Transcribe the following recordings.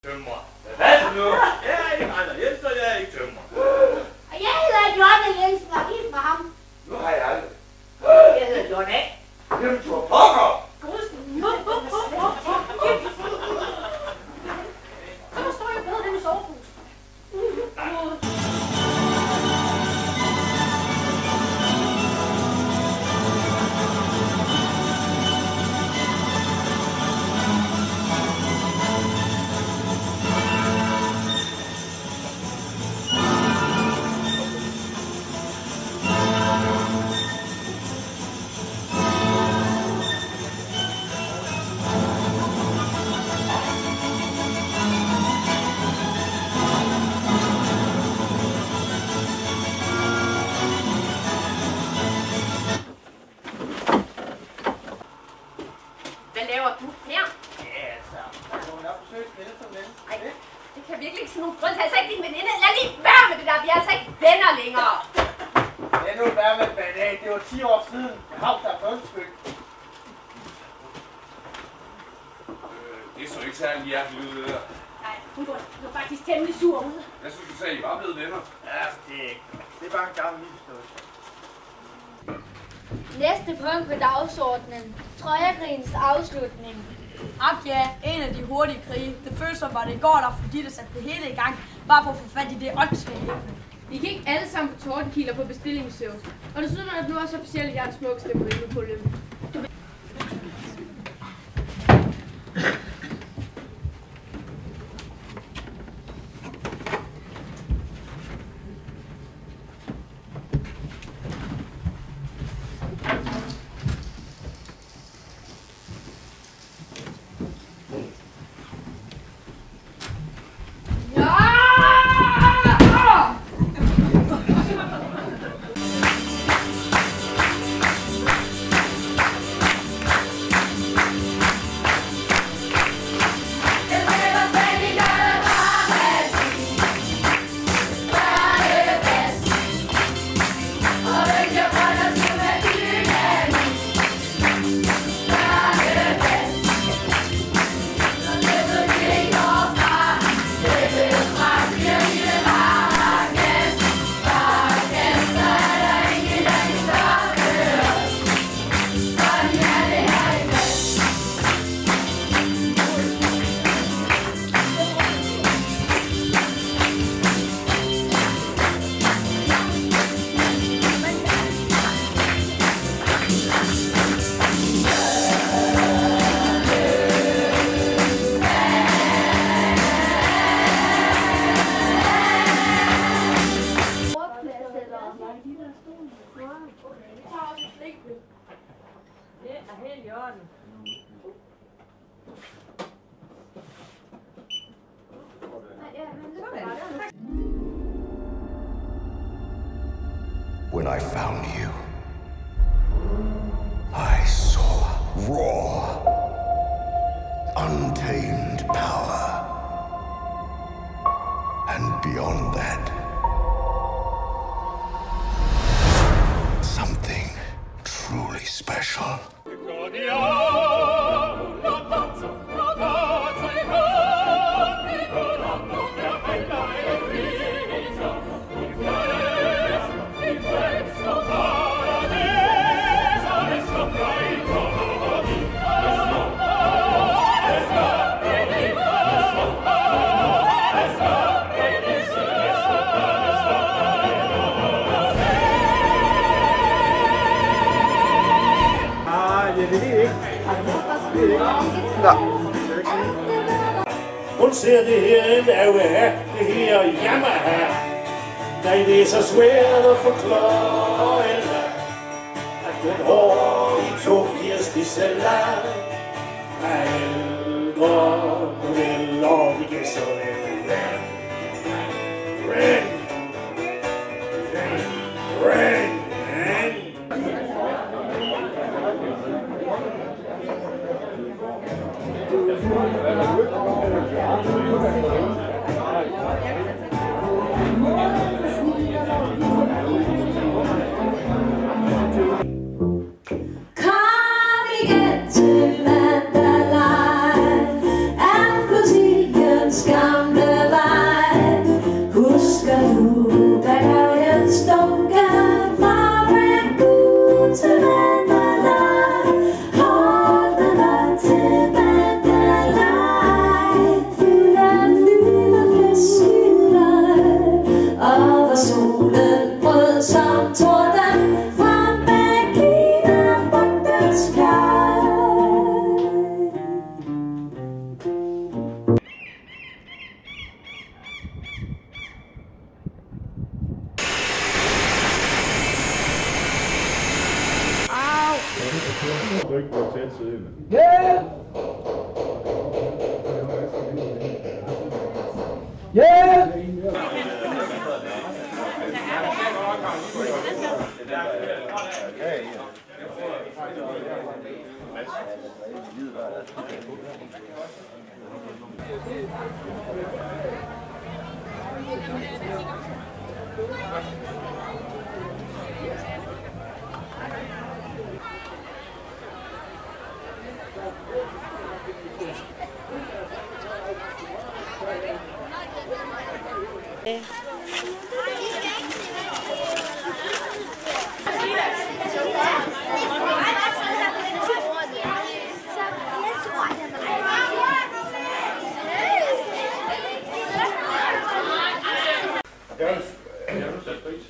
Tømrer. Hvad så nu? Jeg er ikke Ejner Jensen, og jeg er ikke tømrer. Og jeg hedder Jonna Jensen, og I fra ham. Nu har jeg aldrig. Jeg hedder Jonna. Jamen, du er pokker! Så forstår jeg bedre det med sovepus. Det var 10 år siden. Jeg har der folkestykke. Det så ikke særlig hjerteligt ud, det der. Nej, hun var faktisk temmelig sur ude. Jeg synes, du sagde, at I var blevet venner. Ja, det er bare en gammel misforståelse. Næste punkt på dagsordenen. Trøjerkrigens afslutning. Ja, en af de hurtige krige. Det føles som, var det i går, der fordi der satte det hele i gang, bare for at få fat i det åndssvage. Vi gik alle sammen på Tordenkiler på bestillingssøvn. Og desuden er det nu også officielt, at jeg er den smukkeste på Løbe på Løbe. When I found you, I saw raw, untamed power. And beyond that, something truly special. Hun ser det her en af det her Yamaha. Nej, det er så svært at forklare, at den år i Tokias Disneyland er ældre modeller, vi kan så lave Ren. Come again to land the line and trykke på tæt siden. Hjælp! Hjælp!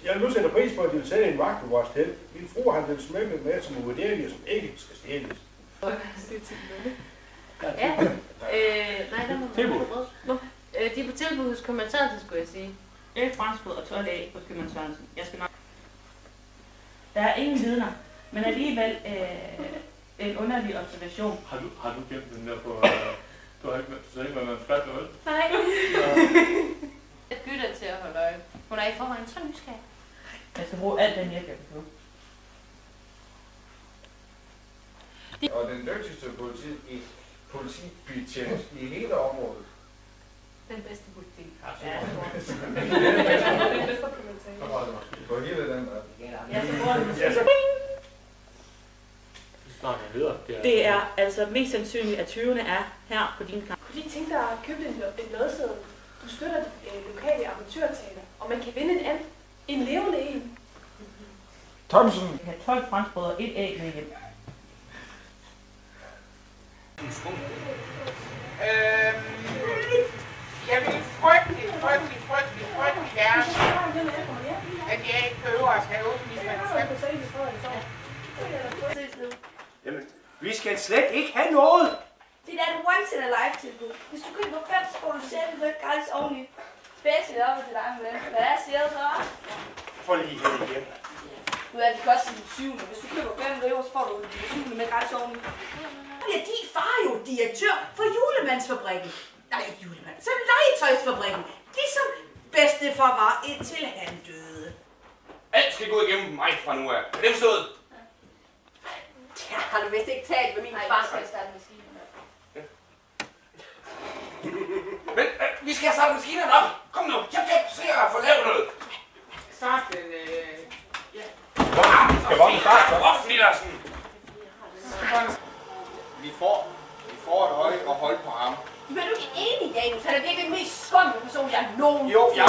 Jeg vil nu sætte pris på, at de vil sende en vagt på vores telt. Min frue har den smykket med, som uvurderlige, som ikke skal stjæles. Ja. Nej, der må man på brød. De er på tilbud hos købmand Sørensen, skulle jeg sige. Et franskbrød og 12 æg hos købmand Sørensen. Jeg skal nok. Der er ingen vidner, men alligevel en underlig observation. Har du gemt den der på... Du har ikke været med skrevet noget? Nej. Jeg bytter til at holde øje. Hun er i forvejen så nysgerrig. Jeg skal bruge alt den hjælp, jeg kan få. Og den dygtigste politibetjent i hele området. Den bedste politik. Ja, På hele den der. ja, så bruger den. Det er altså mest sandsynligt, at tyvene er her på din kamp. Kunne de tænke dig at købe en lodseddel? Du støtter lokale amatørteater, og man kan vinde en levende en. Thomsen. Jeg har 12 franskbrød og 1 æg med hjem. Jeg vil frygtelig gerne, at jeg ikke behøver at have åbent mit manuskript. Jamen, vi skal slet ikke have noget. Det er et once-in-a-life-tilbud. Hvis du køber 5, så får du selv det gratis oveni. Specielt op til dig med. Hvad er siger du så? For lige her igen. Nu er det koster den 7. Hvis du køber 5 river, så får du den 7. med gratis oveni. Ja, din far er jo direktør for Julemandsfabrikken. Nej, ikke Julemand, så Legetøjsfabrikken. Ligesom bedstefar var, indtil han døde. Alt skal gå igennem mig fra nu af. Er det forstået? Ja, har du vist ikke talt med min far? Nej, jeg skal starte maskinen. Men vi skal have startet maskinerne op. Kom nu, jeg se at få lavet noget. Start den, Skal vognen starte? Offentligt, Larsen. Vi får et øje og hold på ham. Men er du ikke enig, Janus? Han er virkelig den mest skumle person, jeg nogen. Jo, ja.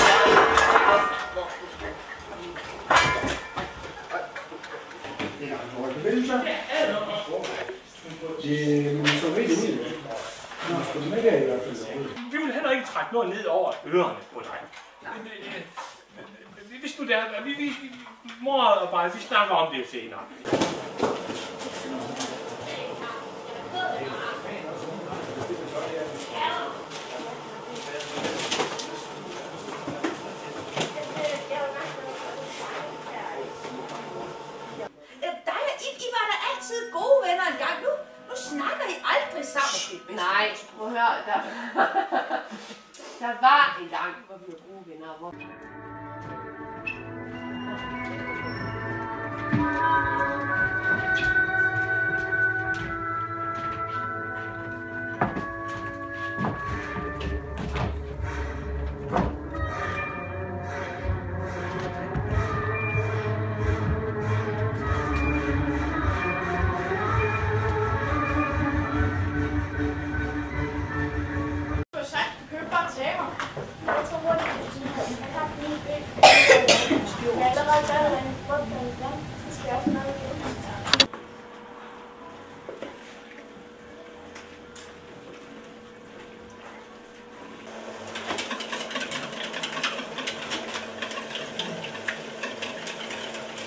Vi vil heller ikke trække noget ned over ørerne på dig. Hvis nu der, vi mor og bare, vi snakker om det senere. I var da altid gode venner engang. Nu snakker I aldrig sammen. Nej, prøv at høre. Der var en gang, hvor vi var gode venner. Hvor...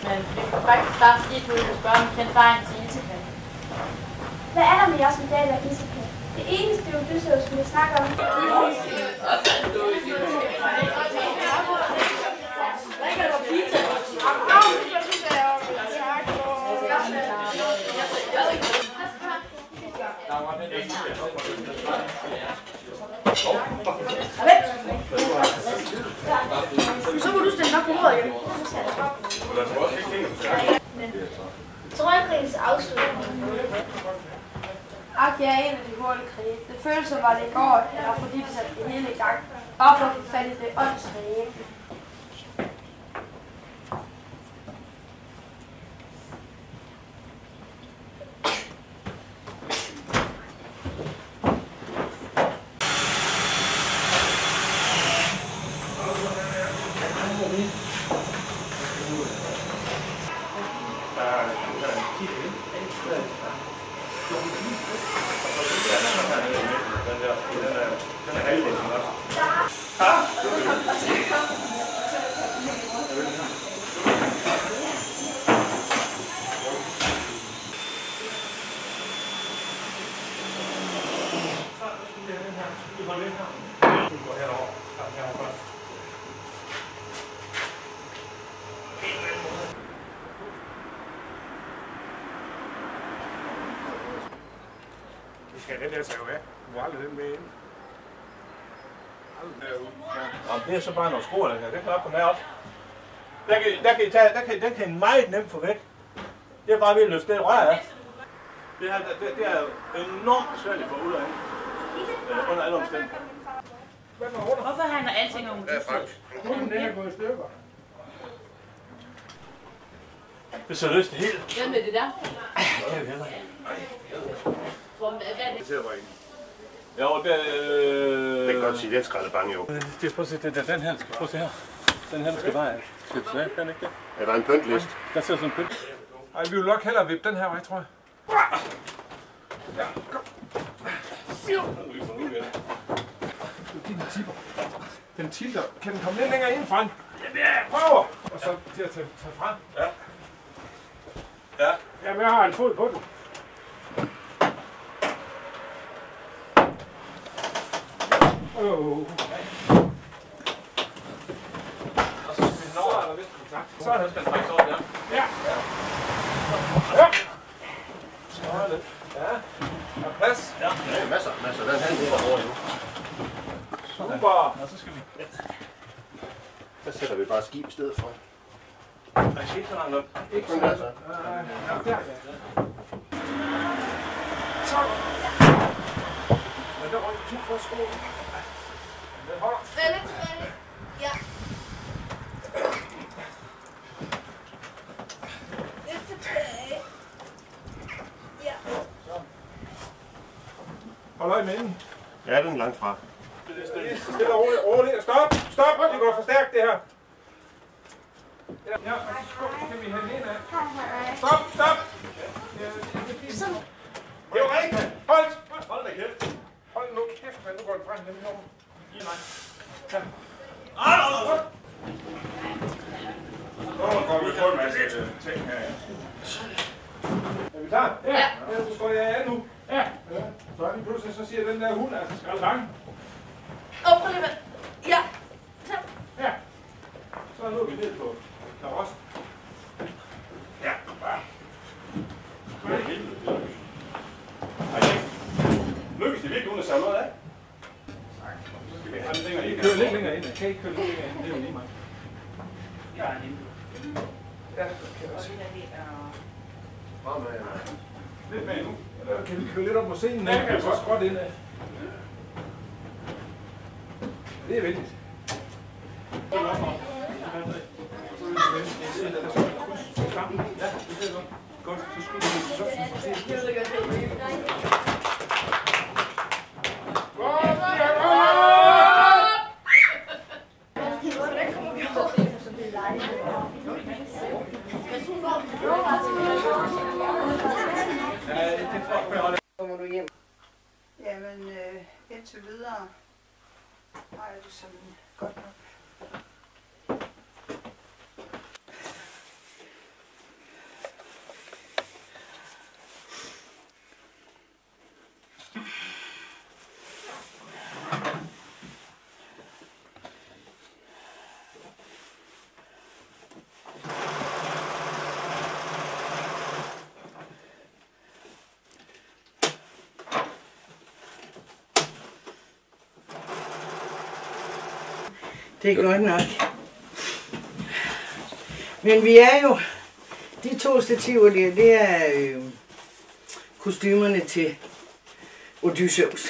Men vi kan faktisk starte skidt ud og spørge, om I kendte vejen til Isegade. Hvad er der med jeres medaljer af Isegade? Det eneste Odysseus, som vi snakker om. Så må du stille op på bordet igen. Trøjekrigens afslutning. Ak, jeg er en af de hurtige krige. Det føles som var det i går, eller fordi det satte det hele i gang. Bare for at få fat i det åndsrige. Vi skal den der save af. Du må aldrig den med ind. Det er så bare nogle skruer, der kan. Det kan nok komme herop. Der kan I meget nemt få væk. Det er bare ved at løfte det rør af. Det er enormt svært at få ud af under alle omstændigheder. Hvorfor handler alting om det? Hunden er gået i stykker. Det er så løst det hele. Hvad med det der? Ja, vi er Jo, det kan godt sige, det er skrællet bange jo. Det er prøv at se, det er den her, prøv at se her. Den her, der skal bare slippe af, kan ikke det? Er der en pyntlist? Der ser sådan en pynt. Ej, vi vil nok hellere vippe den her vej, tror jeg. Ja, kom. Den tipper. Den tilter. Kan den komme lidt længere ind frem? Ja, prøver! Og så til at tage frem. Ja. Ja. Jamen, jeg har en fod på den. Og så skal vi nå, er der vist kontakt. Så er der skal trække sådan der. Ja. Ja. Så lidt. Ja. Der er plads. Ja. Ja, masser. Den er halv meter over nu. Super. Og så skal vi... Så sætter vi bare skib i stedet for. Der er ikke så langt op. Ikke så langt. Ja, der. Så. Men der røg 2 for skoen. Den holder. Tilbage. Ja. Lidt tilbage. Ja. Hold øje med inden. Ja, den er langt fra. Stille og roligt. Stop! Det går for stærkt, det her. Ja, og så skal vi have den ind af. Stop! Det var rigtigt. Hold da kæft. Hold nu kæft, nu går den frem. Den kommer. Giv mig. Ja. Nu går vi på en masse ting her. Er vi klar? Ja. Så står jeg af nu. Ja. Så er vi pludselig, så siger den der hund, altså skal bange. Prøv lige. Ja. Ja. Så nu er vi ned på karossen. Ja, bare. Lykkes det virkelig uden at save noget af? Så skal vi have den længere ind. Kør lidt længere ind. Kan ikke køre lidt længere ind. Det er jo lige mig. Ja, det kan jeg også. Lidt med nu. Eller kan vi køre lidt op mod scenen? Ja, kan jeg så skråt ind af. Det er vigtigt. Ja, det er godt. Godt, så skulle du se. Kommer du hjem? Jamen, indtil videre har jeg det sådan godt nok. Det er godt nok. Men vi er jo... De 2 stativer der, det er kostymerne til Odysseus,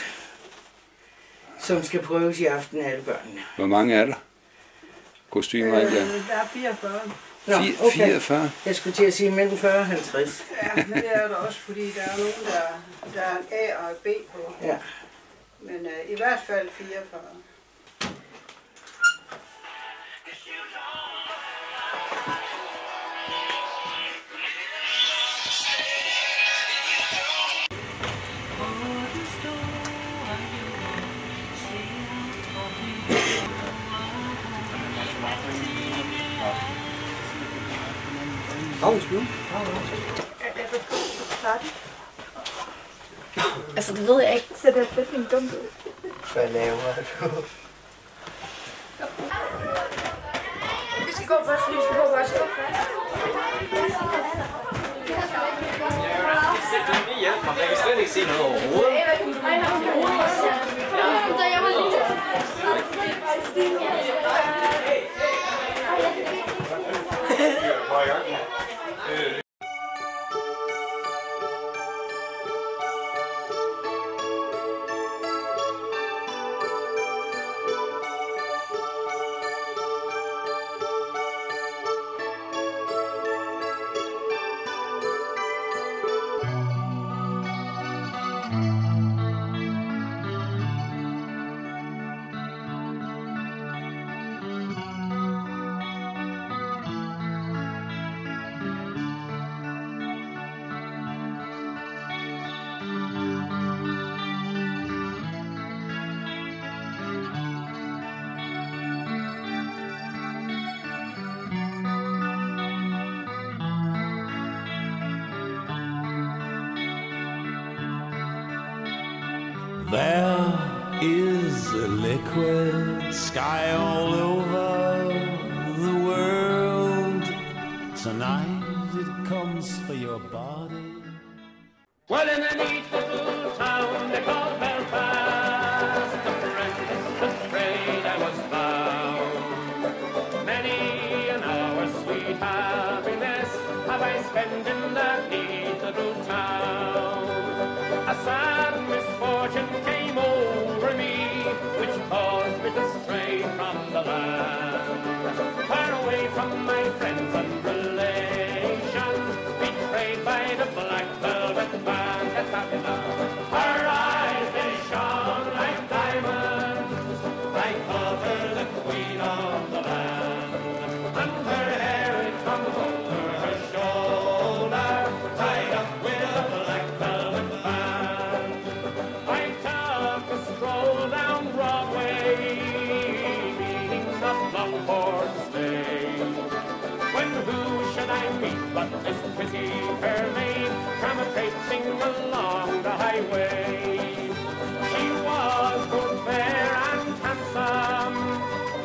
som skal prøves i aften af alle børnene. Hvor mange er der? Kostymer Der er 44. Nå, okay. 44? Jeg skulle til at sige mellem 40 og 50. Ja, men det er der også, fordi der er nogen, der er en A og et B på. Ja. Men i hvert fald 44. Altså, det ved jeg ikke. Så det er fedt min dumt ud. Hvad laver du? Vi skal gå først, fordi vi skal gå først. Jeg kan slet ikke se noget overhovedet. There is a liquid sky all over the world. Tonight it comes for your body. Well, in an little town they call Belfast, the friendless trade I was found. Many an hour sweet happiness have I spent in that little town. A sad misfortune came over me, which caused me to stray from the land. Far away from my friends and relations, betrayed by the black velvet band at Babylon. Her eyes, they shone like diamonds, I called her the queen of the land. And her hair, it hung over her shoulder, tied up with a black velvet band. I took a stroll down Broadway, meaning not long for to stay. When who should I meet but this pretty fair maid, come traipsing along the highway. She was both fair and handsome,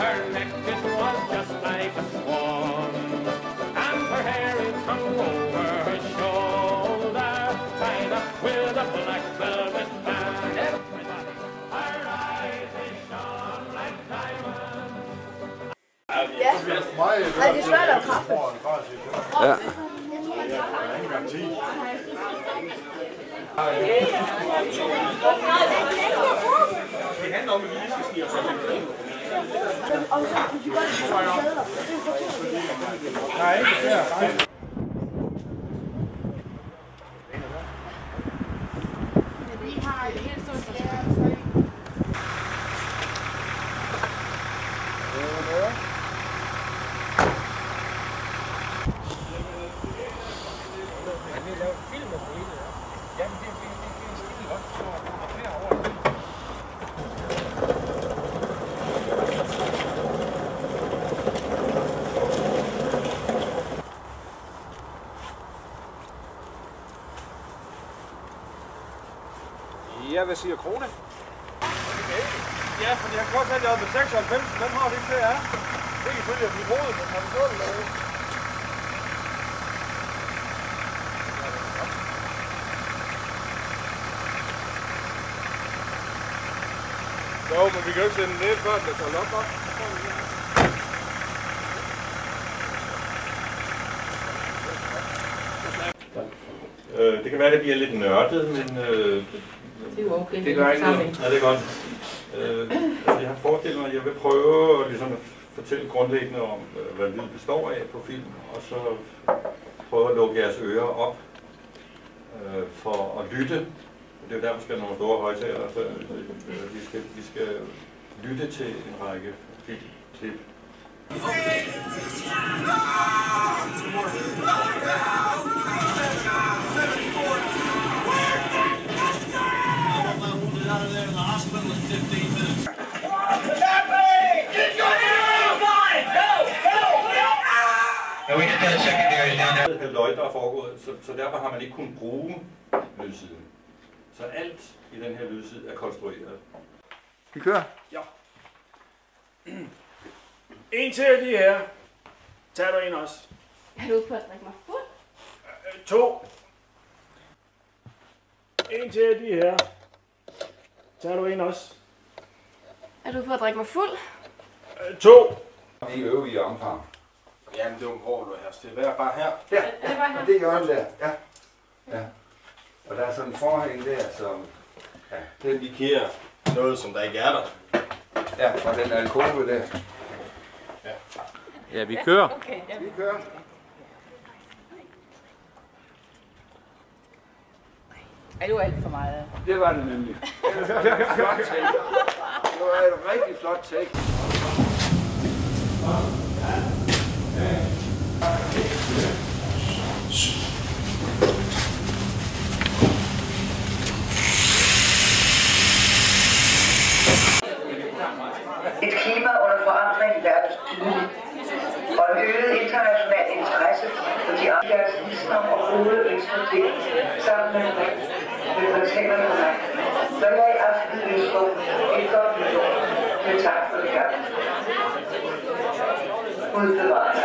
her neck it was just like a swan, and her hair it hung over her shoulder, tied up with a black velvet band. Everybody, her eyes they shone like diamonds. Ja. Ej, det er svært at kaffe. Ja. Det handler om, at vi skal snige os op. Nej, ikke der. Ja, hvad siger Krone? Ja, for jeg kan godt have det oppe med 96, den har vi ikke til her. Det kan selvfølgelig blive hovedet, men har vi gjort det derude? Jo, men vi kan jo ikke sende den ned, før den er taget op. Det kan være, det bliver lidt nørdet, men... det er jo okay. Det gør ikke noget. Ja, det er godt. Altså, jeg har forestillet mig, at jeg vil prøve ligesom at fortælle grundlæggende om, hvad lyd består af på film, og så prøve at lukke jeres ører op for at lytte. Det er derfor, skal nogle store højtalere, så vi skal lytte til en række filmklip. Halløj, der er foregået, så derfor har man ikke kunnet bruge lydsiden. Så alt i den her lydside er konstrueret. Vi kører. Ja. En til de her. Tag du en også. Er du ude på at drikke mig fuld? 2. En til de her. Tager du en også. Er du ude på at drikke mig fuld? 2. I øvrige omfang. Jamen, det er jo hvor du er her. Det er bare her. Ja, Er det bare her? og det gør den der. Ja. Ja. Og der er sådan en forhæng der, som... Ja. Den indikerer noget, som der ikke er der. Ja, og den alkohol der. Ja. Ja, vi kører. Okay, ja. Vi kører. Er det jo alt for meget? Det var det nemlig. Det var et flot take. Det var et rigtig flot take. Et klima under forandring mærkes tydeligt, og en øget international interesse for de afgørelseslister og gode eksporter sammen med repræsentanterne for mig. Så jeg i aften ønsker et godt nytår med tak for det her. Gud bevare dig.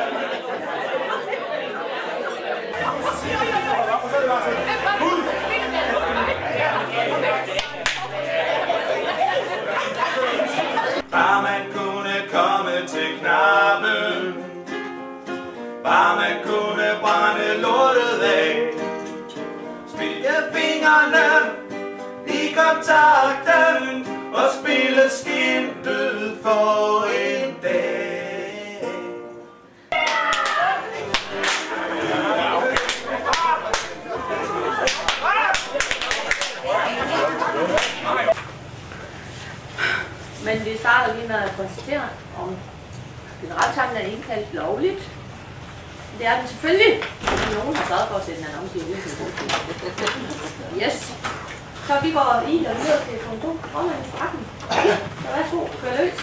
Bare man kunne komme til knappen, bare man kunne brænde lortet af, spille fingrene i kontakten og spille skindød for en dag. Men vi starter lige med at konstatere, om generaltanken er indkaldt lovligt. Det er den selvfølgelig. Nogen har sørget for at sætte en annonce i ude. Yes. Så vi går i og videre til punkt 2. Formandens så værsgo, kør løs.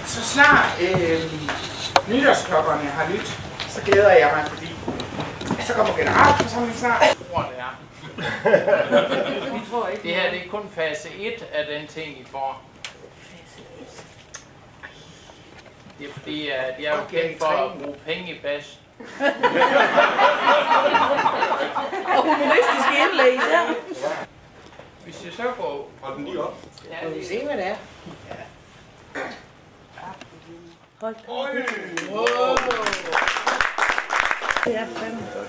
Så snart nytårsklokkerne har lyttet, så glæder jeg mig, fordi så kommer generalforsamlingen snart. Jeg tror, det er. Det her det er kun fase 1 af den ting, I får. Det er fordi, de er jo kendt for at bruge penge i bas. Og humoristiske indlæg, ja. Hvis jeg så går... Hold den lige op. Ja, vi se, hvad det er. Hold da. Wow. Det er fandme godt.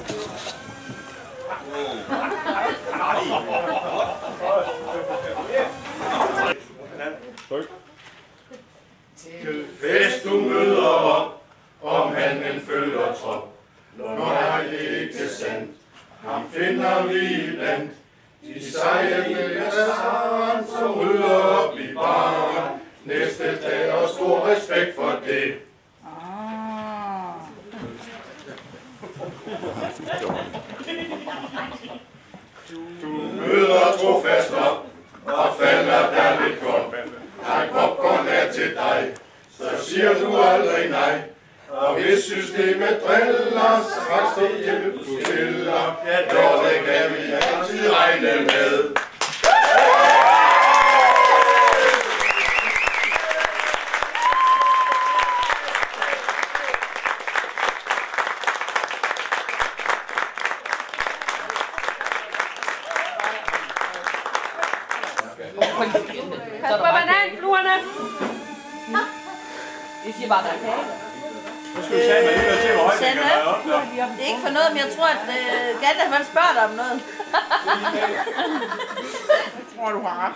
Til fest du møder op, om han en følger trop. Når er det ikke sandt, ham finder vi blandt. De sejlende læseren, som rydder op i baren. Næste dag og stor respekt for det. Du møder trofast op, og falder der lidt godt. Ej, popcorn er til dig, så siger du aldrig nej. Og hvis systemet driller, straks det hjælp du stiller. Ja, det kan vi altid regne med. Pas på bananfluerne. I siger bare, der er kage. Så skal vi sige, at man lige til, hvor højt det kan være op. Det er ikke for noget, men jeg tror, at Gandalf han spørger dig om noget. Jeg tror, du har ret.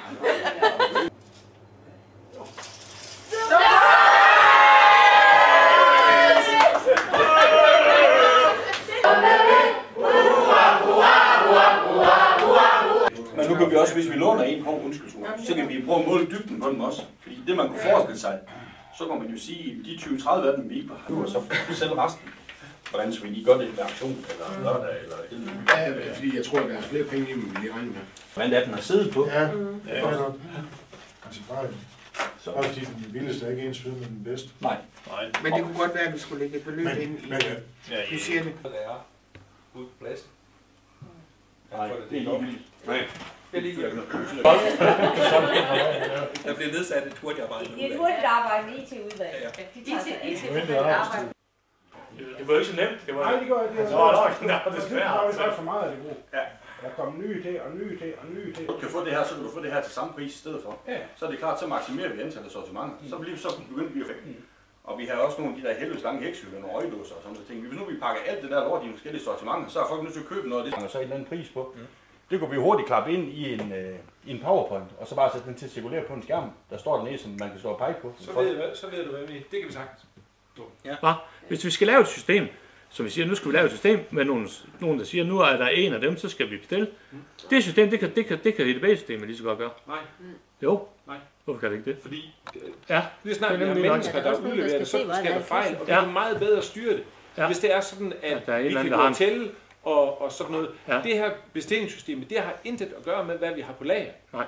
Men nu kan vi også, hvis vi låner en på undskyldsord, så kan vi prøve at måle dybden på dem også. Fordi det man kunne forestille sig, så kan man jo sige, de 20-30 af dem vi ikke har, og så selv resten. Hvordan skal vi lige gøre det med aktion, eller lørdag, eller et Ja, fordi jeg tror, at der er flere penge, end vi lige regner med. Hvordan er den har siddet på? Ja, det er nok. Altså bare, bare fordi den vildeste er ikke ens ved med den bedste. Nej. Men det kunne godt være, at vi skulle lægge et beløb ind i budgettet. Ude på pladsen. Nej, det er ligegyldigt. Nej. Det er ligegyldigt. Der bliver nedsat et hurtigt arbejde. Det er et hurtigt arbejde med IT-udvalg. De tager sig IT-udvalg. Det var ikke så nemt. Det var... Nej, det går ikke. Det var desværre for meget af det gode. Ja. Der kommer nye til, og nye til, og nye til. Du kan få det her, så kan du få det her til samme pris i stedet for. Ja. Så er det klart, så maksimerer vi antallet af sortimenter. Så begynder vi at fække. Og vi har også nogle af de der helvedes lange hækshylder, nogle øjedåser og sådan noget ting. Hvis nu vi pakker alt det der lort i de forskellige sortimenter, så er folk nødt til at købe noget af det. Og så en eller anden pris på. Det kunne vi hurtigt klappe ind i en PowerPoint, og så bare sætte den til at cirkulere på en skærm. Der står der nede, som man kan stå og pege på. Så ved du hvad vi... Det kan vi sagtens. Ja. Hvis vi skal lave et system, som vi siger, nu skal vi lave et system med nogen der siger, nu er der en af dem, så skal vi bestille. Det system, det kan EDB-systemet lige så godt gøre. Nej. Jo. Nej. Hvorfor kan det ikke det? Fordi ja. det er snart, vi har mennesker, der udleverer det, så sker der fejl, og det er meget bedre at styre det. Ja. Hvis det er sådan, at vi kan gå til og sådan noget. Ja. Det her bestillingssystem, det har intet at gøre med, hvad vi har på lager. Nej.